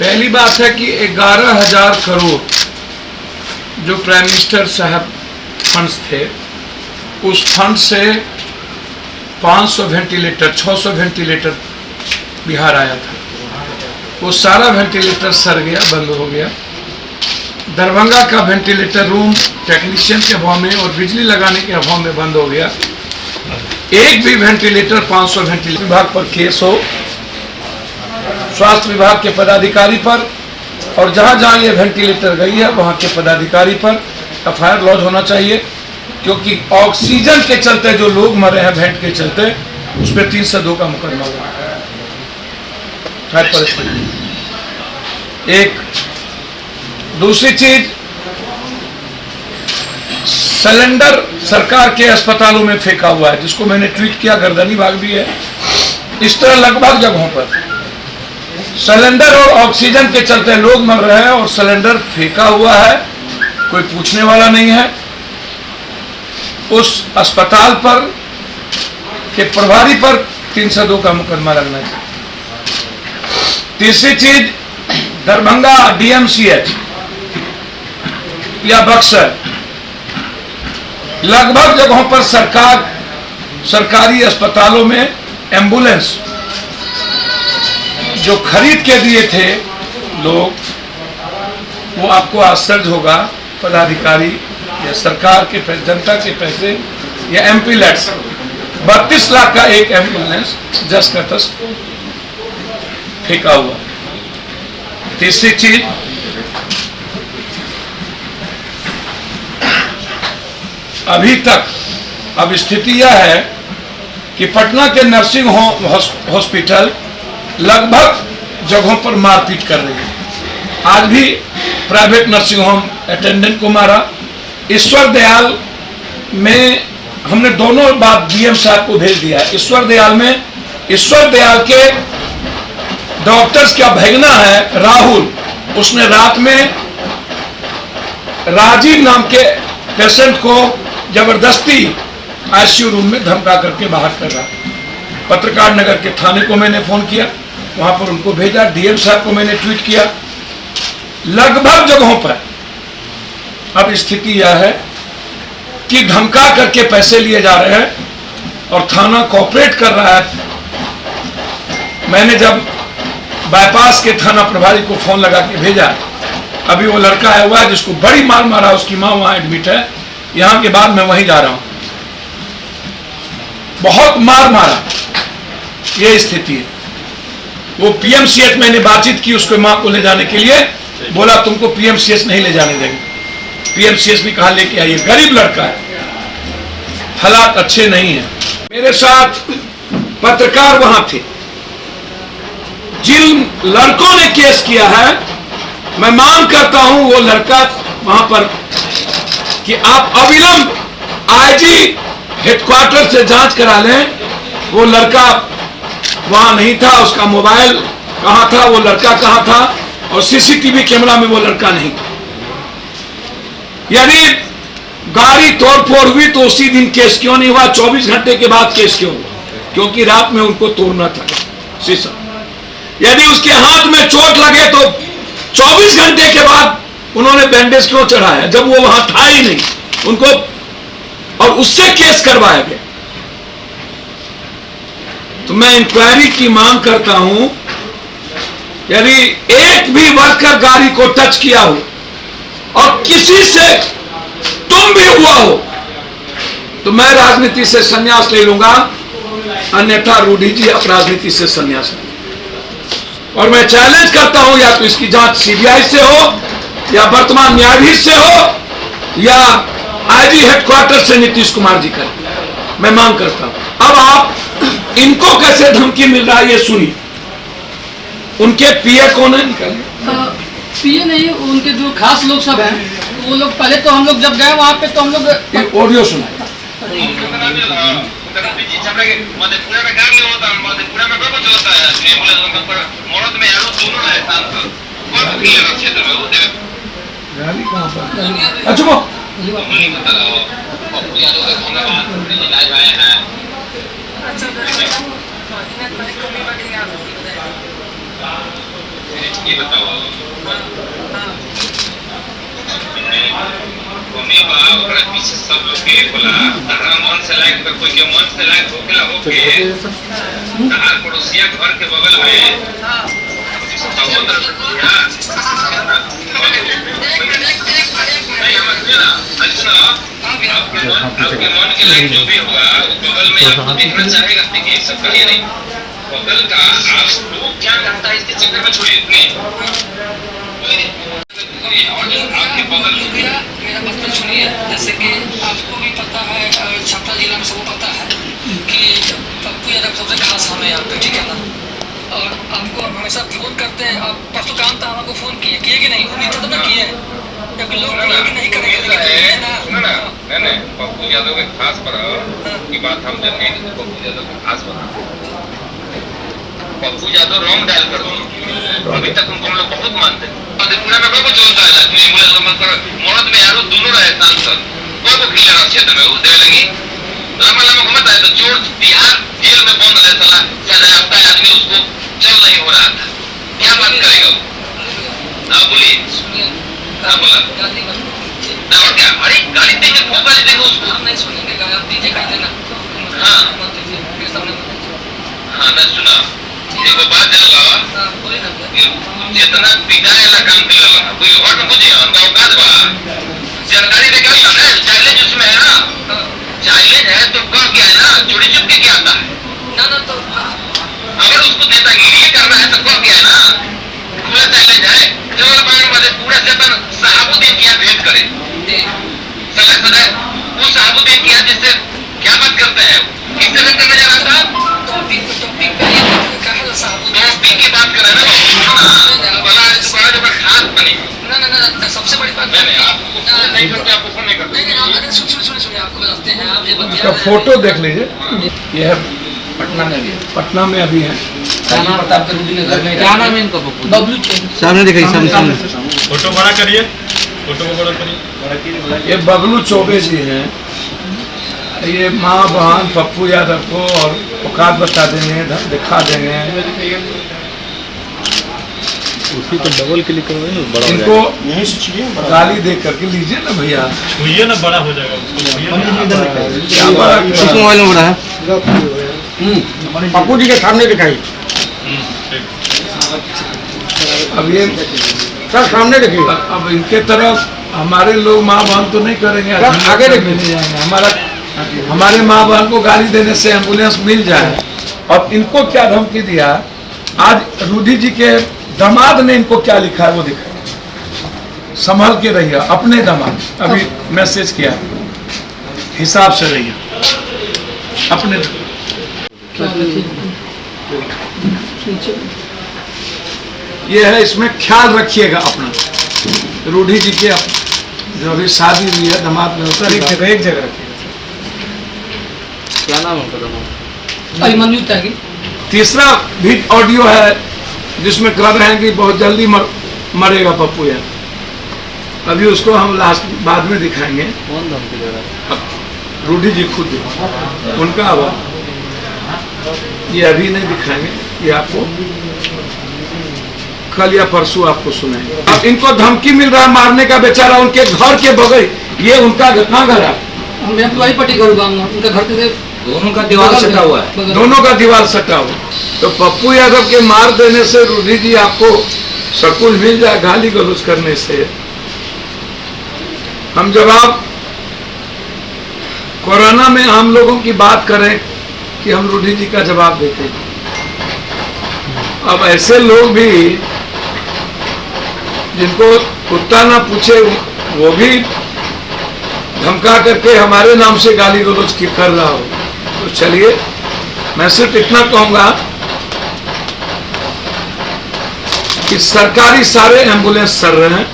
पहली बात है कि 11,000 करोड़ जो प्राइम मिनिस्टर साहब फंड्स थे, उस फंड से 500 वेंटिलेटर 600 वेंटिलेटर बिहार आया था। वो सारा वेंटिलेटर सड़ गया, बंद हो गया। दरभंगा का वेंटिलेटर रूम टेक्नीशियन के अभाव में और बिजली लगाने के अभाव में बंद हो गया। एक भी वेंटिलेटर 500 वेंटिलेटर विभाग पर केस हो, स्वास्थ्य विभाग के पदाधिकारी पर, और जहां जहां ये वेंटिलेटर गई है वहां के पदाधिकारी पर एफआईआर लॉन्च होना चाहिए, क्योंकि ऑक्सीजन के चलते जो लोग मरे हैं वेंट के चलते, उस पर 302 का मुकदमा हुआ है परिस्थिति। एक दूसरी चीज, सिलेंडर सरकार के अस्पतालों में फेंका हुआ है, जिसको मैंने ट्वीट किया, गर्दनी भाग भी है। इस तरह लगभग जगहों पर सिलेंडर और ऑक्सीजन के चलते लोग मर रहे हैं और सिलेंडर फेंका हुआ है, कोई पूछने वाला नहीं है। उस अस्पताल पर के प्रभारी पर 302 का मुकदमा लगना चाहिए। तीसरी चीज, दरभंगा डीएमसीएच या बक्सर, लगभग जगहों पर सरकारी अस्पतालों में एम्बुलेंस जो खरीद के दिए थे लोग, वो आपको आश्चर्य होगा, पदाधिकारी या सरकार के पैसे, जनता के पैसे या एमपी लैट्स 32 लाख का एक एम्बुलेंस जस का तस फेंका हुआ। तीसरी चीज, अभी तक अब स्थिति यह है कि पटना के नर्सिंग होम हॉस्पिटल लगभग जगहों पर मारपीट कर रही है। आज भी प्राइवेट नर्सिंग होम अटेंडेंट को मारा। ईश्वर दयाल में हमने दोनों बात डीएम साहब को भेज दिया है। ईश्वर दयाल के डॉक्टर्स का भगना है राहुल, उसने रात में राजीव नाम के पेशेंट को जबरदस्ती आईसीयू रूम में धमका करके बाहर कर रहा। पत्रकार नगर के थाने को मैंने फोन किया, वहां पर उनको भेजा। डीएम साहब को मैंने ट्वीट किया। लगभग जगहों पर अब स्थिति यह है कि धमका करके पैसे लिए जा रहे हैं और थाना कोऑपरेट कर रहा है। मैंने जब बाईपास के थाना प्रभारी को फोन लगा के भेजा, अभी वो लड़का आया हुआ है जिसको बड़ी मार मारा, उसकी मां वहां एडमिट है। यहां के बाद मैं वहीं जा रहा हूं। बहुत मार मारा, ये स्थिति है। वो पीएमसीएच मैंने बातचीत की उसको मां को ले जाने के लिए, बोला तुमको पीएमसीएच नहीं ले जाने देंगे। पीएमसीएच ने कहा लेके आइए, गरीब लड़का है, हालात अच्छे नहीं है। मेरे साथ पत्रकार वहां थे। जिन लड़कों ने केस किया है, मैं मांग करता हूं वो लड़का वहां पर कि आप अविलंब आईजी हेडक्वार्टर से जांच करा लें। वो लड़का वहां नहीं था, उसका मोबाइल कहां था, वो लड़का कहां था, और सीसीटीवी कैमरा में वो लड़का नहीं था। यदि गाड़ी तोड़फोड़ हुई तो उसी दिन केस क्यों नहीं हुआ? 24 घंटे के बाद केस क्यों हुआ? क्योंकि रात में उनको तोड़ना था शीशा। यदि उसके हाथ में चोट लगे तो 24 घंटे के बाद उन्होंने बैंडेज क्यों चढ़ाया, जब वो वहां था ही नहीं उनको, और उससे केस करवाया गया? तो मैं इंक्वायरी की मांग करता हूं। यदि एक भी वर्कर गाड़ी को टच किया हो और किसी से तुम भी हुआ हो तो मैं राजनीति से संन्यास ले लूंगा, अन्यथा रूडी जी आप राजनीति से संन्यास लें। और मैं चैलेंज करता हूं, या तो इसकी जांच सीबीआई से हो, या वर्तमान न्यायाधीश से हो, या आईजी हेडक्वार्टर से नीतीश कुमार जी करें। मैं मांग करता हूं। अब आप इनको कैसे धमकी मिल रहा है ये सुनिए। उनके पीए कौन है? निकालिए। पीए नहीं, उनके जो खास लोग सब हैं, वो लोग पहले तो हम लोग जब गए वहाँ पे तो हम लोग ऑडियो सुनाए। अच्छा ये बताओ मम्मी बाबा ओकरा पीछे सब लोग के बोला तारा मन से लायक कर कोई के मन से लायक होकेला होके तार पड़ोसिया घर के बगल में सहोदर नहीं हम ना अच्छा आपके मन के लायक जो भी होगा बगल में आपको देखना चाहेगा देखिए सब कहिए नहीं बगल का आप लोग क्या करता है इसके चक्कर में छोड़िए नहीं आपके बगल मेरा बात तो सुनिए, जैसे कि आपको भी पता है और छपरा जिला में सबको पता है कि पप्पू यादव सबसे खास हमें यहाँ पे, ठीक है ना। और आपको हमेशा फोन करते हैं, आप परसों काम था हमको फोन किए कि नहीं, उम्मीद तो ना किए जबकि लोग नहीं करेंगे नहीं पप्पू यादव के खास पर की बात हम जाने पप्पू यादव के खास पर पप्पू यादव रॉन्ग डायल कर दिए अभी तक उनको हम लोग बहुत मानते हैं पूरा में को चलता है मरद में यारो दोनों रहे सांसद को खेले रहा क्षेत्र में दे लगी लंबा लंबा घूमता है तो चोर बिहार जेल में बंद रहे सला सजायाफ्ता आदमी उसको चल नहीं हो रहा था क्या बात करेगा वो हाँ बोलिए हाँ बोला और क्या अरे गाली देंगे खूब गाली देंगे उसको हम नहीं सुनेंगे आप दीजिए कह देना हाँ हाँ मैं सुना एक बात जान लो जितना पिटाए वाला काम कर लो कोई और में बुझे उनका औकात बा सरकारी निकाल लो ना चाइल्ड उसमें है ना चाइल्ड है तो कौन क्या है ना चोरी चुप के क्या आता है ना तो अगर उसको नेतागिरी करना है तो कौन क्या है ना खुला चाइल्ड है केवल बाहर वाले पूरा सेतन साहबुद्दीन किया भेंट करे सदा सदा वो साहबुद्दीन किया जिससे क्या बात करते हैं किस तरह करने जा रहा था टॉपिक पे टॉपिक की बात कर रहे हैं ना खास बने ना सबसे बड़ी बात नहीं आपको नहीं करते आपको फोन नहीं करते सुनिए आपको बताते हैं आप ये उसका फोटो देख लीजिए ये है पटना में अभी है क्या नाम है इनका बबलू सामने दिखाई सामने फोटो बड़ा करिए फोटो को बड़ा करिए ये बबलू चौबे जी हैं ये माँ बहन पप्पू यादव को और औकात बता देंगे दिखा देंगे उसी को डबल क्लिक करोगे ना बड़ा इनको गाली दे करके लीजिए ना भैया छुइए ना बड़ा हो जाएगा उसको क्या बड़ा किस मोबाइल में बड़ा है पप्पू जी के सामने दिखाई अब ये सर सामने देखिए अब इनके तरफ हमारे लोग माँ बहन तो नहीं करेंगे आगे देखिए नहीं जाएंगे हमारे माँ बहन को गाली देने से एम्बुलेंस मिल जाए। अब इनको क्या धमकी दिया आज रूडी जी के दामाद ने इनको क्या लिखा है वो दिखाया संभल के रहिए अपने दामाद अभी मैसेज किया हिसाब से रहिए अपने ये है इसमें ख्याल रखिएगा अपना रूडी जी के जो अभी शादी हुई है दामाद में उसका एक जगह रखिए क्या नाम है अभिमन्यु त्यागी। तीसरा भी ऑडियो है जिसमें कह रहे हैं कि बहुत जल्दी मरेगा पप्पू यार अभी उसको हम लास्ट बाद में दिखाएंगे कौन धमकी दे रहा है अब रूडी जी खुद उनका आवाज ये अभी नहीं दिखाएंगे ये आपको कल या परसों आपको सुनाएंगे। अब इनको धमकी मिल रहा है मारने का बेचारा उनके घर के बगल ये उनका कहाँ घर है मैं तो वही पट्टी करूँगा उनका घर से दोनों का दीवार सटा हुआ है दोनों का दीवार सटा हुआ तो पप्पू यादव के मार देने से रूडी जी आपको सकून मिल जाए गाली गलौज करने से हम जवाब कोरोना में हम लोगों की बात करें कि हम रूडी जी का जवाब देते हैं अब ऐसे लोग भी जिनको कुत्ता ना पूछे वो भी धमका करके हमारे नाम से गाली गलौज कर रहा हो तो चलिए मैं सिर्फ इतना कहूंगा कि सरकारी सारे एम्बुलेंस चल रहे हैं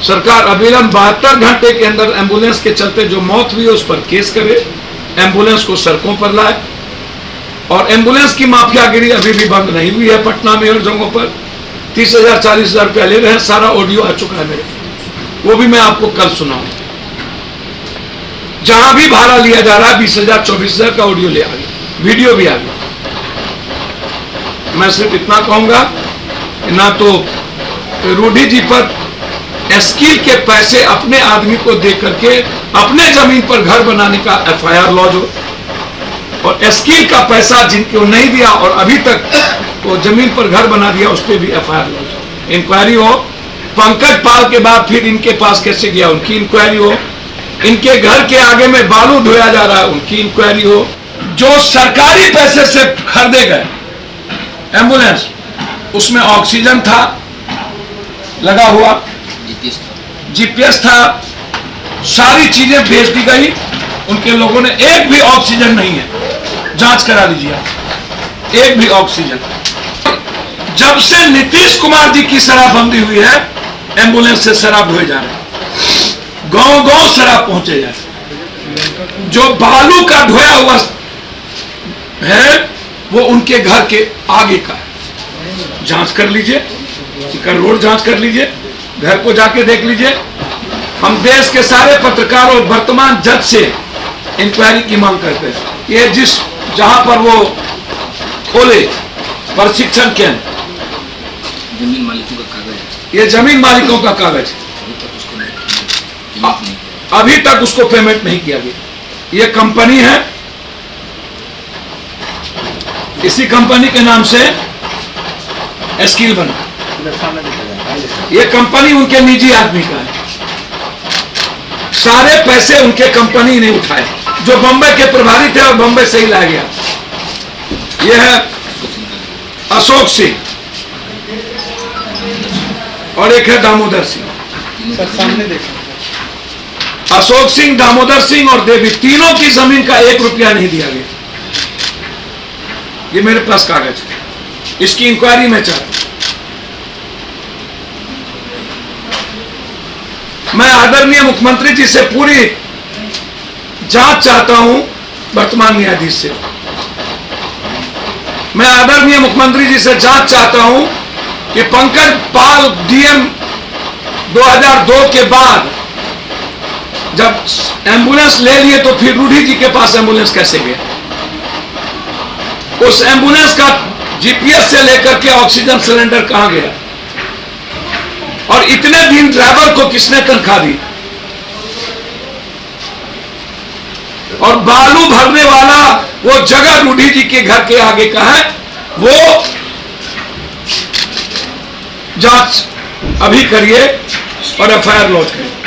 सरकार अविलंब 72 घंटे के अंदर एम्बुलेंस के चलते जो मौत हुई उस पर केस करे एम्बुलेंस को सड़कों पर लाए और एम्बुलेंस की माफियागिरी अभी भी बंद नहीं हुई है पटना में और जगहों पर 30,000 40,000 रुपया ले रहे हैं सारा ऑडियो आ चुका है मेरे वो भी मैं आपको कल सुनाऊंगा जहां भी भाड़ा लिया जा रहा है 20,000 24,000 का ऑडियो ले आ गया वीडियो भी आ गया मैं सिर्फ इतना कहूंगा ना तो रूडी जी पर स्किल के पैसे अपने आदमी को दे करके अपने जमीन पर घर बनाने का एफआईआर लॉज हो, और स्किल का पैसा जिनको नहीं दिया और अभी तक वो जमीन पर घर बना दिया उस पर भी एफआईआर लॉज हो, इंक्वायरी हो। पंकज पाल के बाद फिर इनके पास कैसे गया उनकी इंक्वायरी हो। इनके घर के आगे में बालू ढोया जा रहा है उनकी इंक्वायरी हो। जो सरकारी पैसे से खरीदे गए एम्बुलेंस, उसमें ऑक्सीजन था लगा हुआ, जीपीएस था, सारी चीजें बेच दी गई उनके लोगों ने। एक भी ऑक्सीजन नहीं है, जांच करा लीजिए आप, एक भी ऑक्सीजन। जब से नीतीश कुमार जी की शराबबंदी हुई है, एम्बुलेंस से शराब ढोए जा रहे, गांव गांव शराब पहुंचे जा रहे। जो बालू का ढोया हुआ है वो उनके घर के आगे का है, जांच कर लीजिए, रोड जांच कर लीजिए, घर को जाके देख लीजिए। हम देश के सारे पत्रकार और वर्तमान जज से इंक्वायरी की मांग करते हैं। ये जहां पर वो खोले प्रशिक्षण केंद्र, जमीन मालिकों का कागज है, ये जमीन मालिकों का कागज है, अभी तक उसको पेमेंट नहीं किया गया। ये कंपनी है, इसी कंपनी के नाम से स्किल बना, ये कंपनी उनके निजी आदमी का है, सारे पैसे उनके कंपनी ने उठाए, जो बंबई के प्रभारी थे और बंबई से ही लाया गया। यह है अशोक सिंह और एक है दामोदर सिंह। सामने देखो, अशोक सिंह, दामोदर सिंह और देवी, तीनों की जमीन का 1 रुपया नहीं दिया गया। ये मेरे पास कागज है, इसकी इंक्वायरी में चाहता हूं। मैं आदरणीय मुख्यमंत्री जी से पूरी जांच चाहता हूं, वर्तमान न्यायाधीश से। मैं आदरणीय मुख्यमंत्री जी से जांच चाहता हूं कि पंकज पाल डीएम 2002 के बाद जब एम्बुलेंस ले लिए तो फिर रूडी जी के पास एम्बुलेंस कैसे गया? उस एम्बुलेंस का जीपीएस से लेकर के ऑक्सीजन सिलेंडर कहां गया? और इतने दिन ड्राइवर को किसने तनख्वाह दी? और बालू भरने वाला वो जगह रूडी जी के घर के आगे का है, वो जांच अभी करिए और एफआईआर लॉन्च करिए।